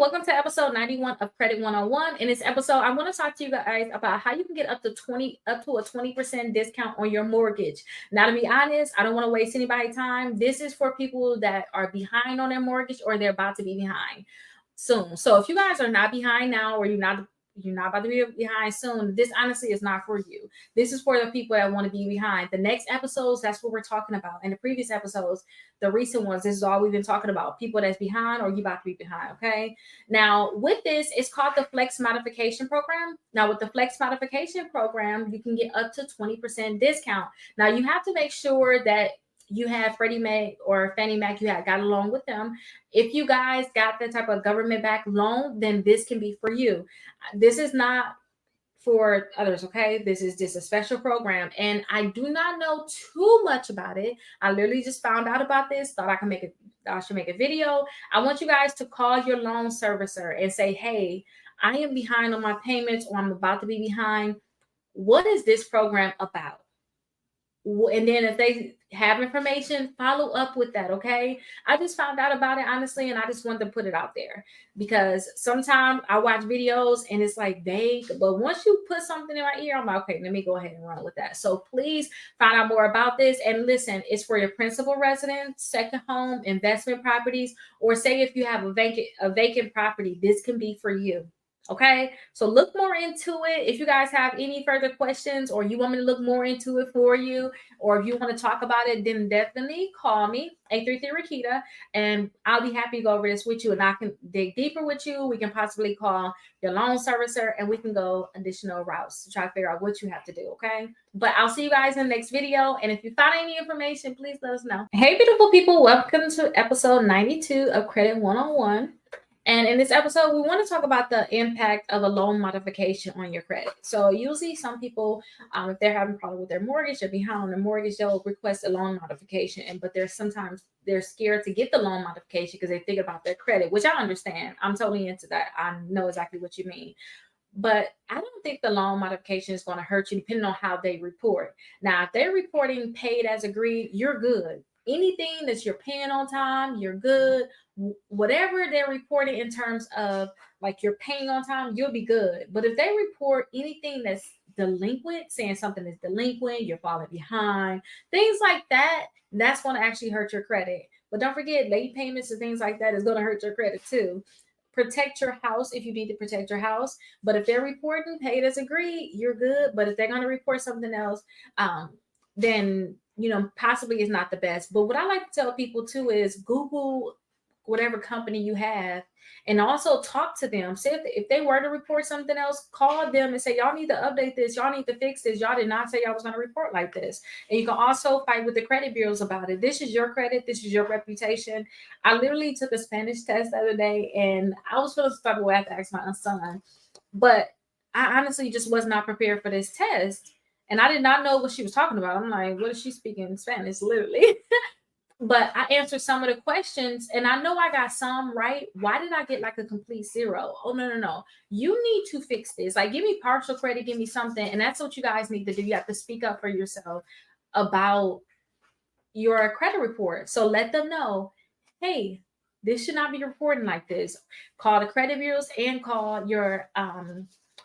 welcome to episode 91 of Credit 101. In this episode, I want to talk to you guys about how you can get up to a 20% discount on your mortgage. Now, to be honest, I don't want to waste anybody's time. This is for people that are behind on their mortgage or they're about to be behind soon. So if you guys are not behind now or you're not about to be behind soon, this honestly is not for you. This is for the people that want to be behind. The next episodes, that's what we're talking about. In the previous episodes, the recent ones, this is all we've been talking about. People that's behind or you about to be behind, okay? Now, with this, it's called the Flex Modification Program. Now, with the Flex Modification Program, you can get up to 20% discount. Now, you have to make sure that you have Freddie Mac or Fannie Mac, you have got along with them. If you guys got that type of government-backed loan, then this can be for you. This is not for others, okay? This is just a special program, and I do not know too much about it. I literally just found out about this, thought I should make a video. I want you guys to call your loan servicer and say, hey, I am behind on my payments, or I'm about to be behind. What is this program about? And then if they have information, follow up with that, okay? I just found out about it, honestly, and I just wanted to put it out there because sometimes I watch videos and it's like vague, but once you put something in my ear, I'm like, okay, let me go ahead and run with that. So please find out more about this. And listen, it's for your principal residence, second home, investment properties, or say if you have a vacant property, this can be for you. Okay, so look more into it. If you guys have any further questions or you want me to look more into it for you, or if you want to talk about it, then definitely call me, 833 Rickita, and I'll be happy to go over this with you and I can dig deeper with you. We can possibly call your loan servicer and we can go additional routes to try to figure out what you have to do, okay? But I'll see you guys in the next video. And if you found any information, please let us know. Hey, beautiful people, welcome to episode 92 of Credit 101. And in this episode, we want to talk about the impact of a loan modification on your credit. So usually some people, if they're having a problem with their mortgage or behind on their mortgage, they'll request a loan modification. But sometimes they're scared to get the loan modification because they think about their credit, which I understand. I'm totally into that. I know exactly what you mean. But I don't think the loan modification is going to hurt you depending on how they report. Now, if they're reporting paid as agreed, you're good. Anything that you're paying on time, you're good. Whatever they're reporting in terms of like you're paying on time, you'll be good. But if they report anything that's delinquent, saying something is delinquent, you're falling behind, things like that, that's going to actually hurt your credit. But don't forget, late payments and things like that is going to hurt your credit too. Protect your house if you need to protect your house. But if they're reporting paid as agreed, you're good. But if they're going to report something else, then possibly is not the best. But what I like to tell people too is Google whatever company you have and also talk to them. Say if they were to report something else, call them and say, y'all need to update this. Y'all need to fix this. Y'all did not say y'all was going to report like this. And you can also fight with the credit bureaus about it. This is your credit. This is your reputation. I literally took a Spanish test the other day and I was feeling stuck away. I had to ask my son. But I honestly just was not prepared for this test. And I did not know what she was talking about. I'm like, what is she speaking in Spanish? Literally. But I answered some of the questions and I know I got some right. Why did I get like a complete zero? Oh, no. You need to fix this. Like, give me partial credit, give me something. And that's what you guys need to do. You have to speak up for yourself about your credit report. So let them know, hey, this should not be reporting like this. Call the credit bureaus and call your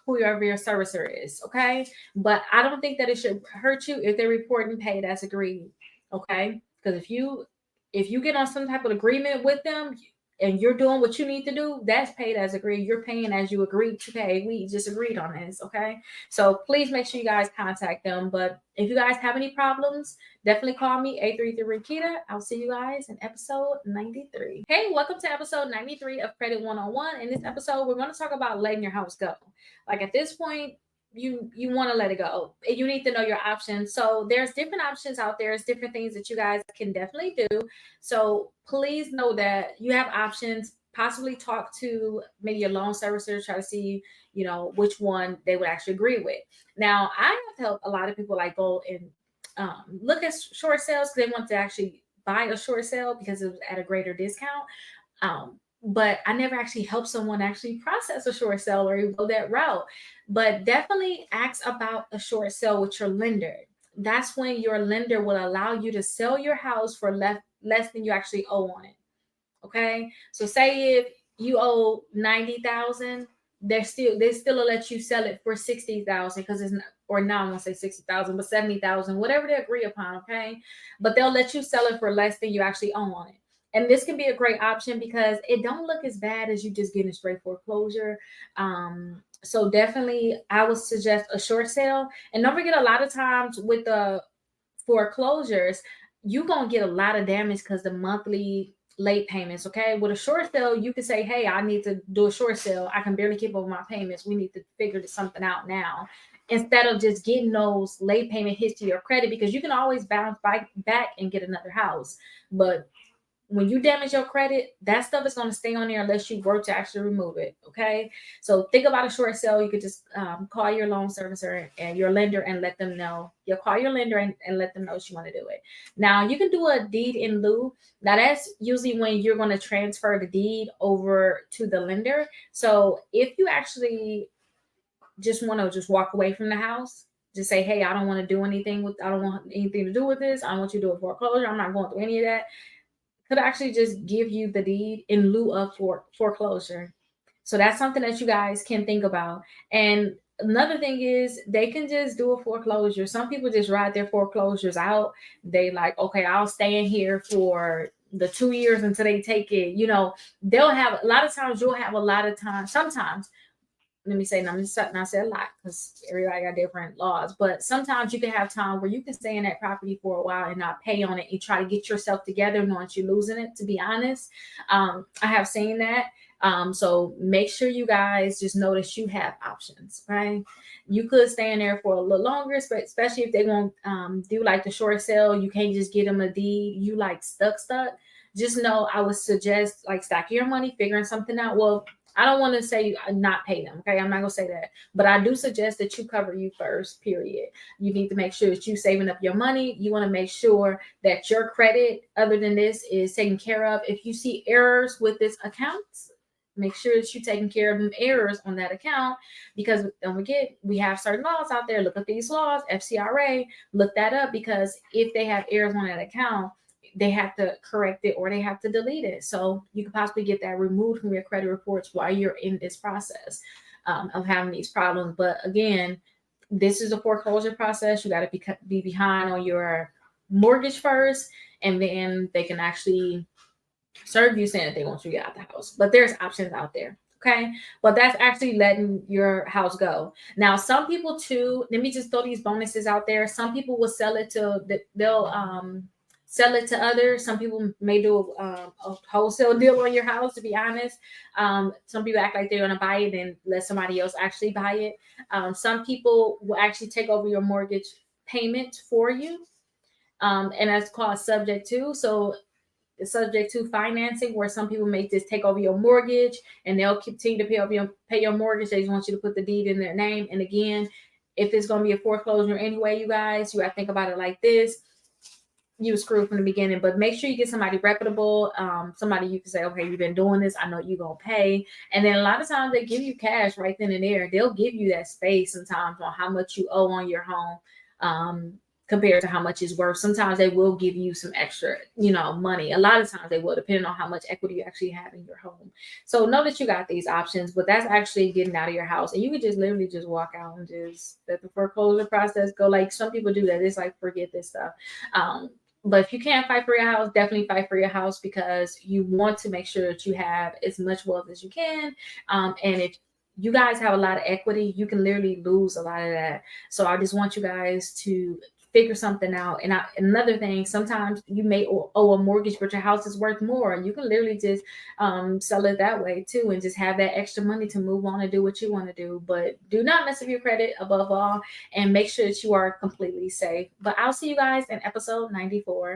whoever your servicer is, okay? But I don't think that it should hurt you if they're reporting paid as agreed, okay? Because if you get on some type of agreement with them and you're doing what you need to do, that's paid as agreed. You're paying as you agreed to pay. We just agreed on this, okay? So please make sure you guys contact them. But if you guys have any problems, definitely call me, 833 Rickita. I'll see you guys in episode 93. Hey, welcome to episode 93 of Credit 101. In this episode, we're going to talk about letting your house go. Like at this point, you want to let it go. You need to know your options. So there's different options out there. There's different things that you guys can definitely do. So please know that you have options. Possibly talk to maybe your loan servicer, try to see, which one they would actually agree with. Now, I have helped a lot of people like go and look at short sales because they want to actually buy a short sale because it was at a greater discount. But I never actually helped someone actually process a short sale or go that route. But definitely ask about a short sale with your lender. That's when your lender will allow you to sell your house for less than you actually owe on it. Okay. So say if you owe 90,000, they still will let you sell it for 60,000, because it's not, or now I'm gonna say 60,000, but 70,000, whatever they agree upon, okay? But they'll let you sell it for less than you actually own on it. And this can be a great option because it don't look as bad as you just getting straight foreclosure. So definitely I would suggest a short sale. And don't forget, a lot of times with the foreclosures, you gonna get a lot of damage because the monthly late payments. Okay, with a short sale, you can say, "Hey, I need to do a short sale. I can barely keep up with my payments. We need to figure something out now." Instead of just getting those late payment hits to your credit, because you can always bounce back and get another house. But when you damage your credit, that stuff is going to stay on there unless you work to actually remove it. Okay. So think about a short sale. You could just call your loan servicer and your lender and let them know. You'll call your lender and let them know you want to do it. Now, you can do a deed in lieu. Now, that's usually when you're going to transfer the deed over to the lender. So if you actually just want to just walk away from the house, just say, "Hey, I don't want to do anything with, I don't want anything to do with this. I want you to do a foreclosure. I'm not going through any of that," could actually just give you the deed in lieu of foreclosure. So that's something that you guys can think about. And another thing is they can just do a foreclosure. Some people just ride their foreclosures out. They like, okay, I'll stay in here for the 2 years until they take it. They'll have a lot of times, you'll have a lot of time. Sometimes, let me say, and I'm just not say a lot because everybody got different laws, but sometimes you can have time where you can stay in that property for a while and not pay on it. You try to get yourself together once you're losing it, to be honest. I have seen that. So make sure you guys just notice you have options, right? You could stay in there for a little longer, especially if they won't do like the short sale. You can't just get them a deed. You like stuck. Just know I would suggest like stacking your money, figuring something out. Well, I don't want to say not pay them. Okay. I'm not going to say that, but I do suggest that you cover you first, period. You need to make sure that you saving up your money. You want to make sure that your credit, other than this, is taken care of. If you see errors with this account, make sure that you're taking care of them errors on that account, because don't forget, we have certain laws out there. Look at these laws, FCRA, look that up, because if they have errors on that account, they have to correct it or they have to delete it. So you could possibly get that removed from your credit reports while you're in this process of having these problems. But again, this is a foreclosure process. You got to be behind on your mortgage first, and then they can actually serve you saying that they want you to get out the house. But there's options out there. Okay. But that's actually letting your house go. Now, some people too, let me just throw these bonuses out there. Some people will sell it they'll sell it to others. Some people may do a wholesale deal on your house, to be honest. Some people act like they're going to buy it and let somebody else actually buy it. Some people will actually take over your mortgage payment for you. And that's called subject to. So it's subject to financing, where some people may just take over your mortgage and they'll continue to pay your mortgage. They just want you to put the deed in their name. And again, if it's going to be a foreclosure anyway, you guys, you got to think about it like this. You were screwed from the beginning, but make sure you get somebody reputable, somebody you can say, "Okay, you've been doing this. I know you're going to pay." And then a lot of times they give you cash right then and there. They'll give you that space sometimes on how much you owe on your home. Compared to how much it's worth. Sometimes they will give you some extra, money. A lot of times they will, depending on how much equity you actually have in your home. So know that you got these options, but that's actually getting out of your house. And you can just literally just walk out and just let the foreclosure process go. Like some people do that. It's like, forget this stuff. But if you can't fight for your house, definitely fight for your house, because you want to make sure that you have as much wealth as you can. And if you guys have a lot of equity, you can literally lose a lot of that. So I just want you guys to figure something out. And another thing, sometimes you may owe a mortgage, but your house is worth more. And you can literally just sell it that way too, and just have that extra money to move on and do what you want to do. But do not mess up your credit above all, and make sure that you are completely safe. But I'll see you guys in episode 94.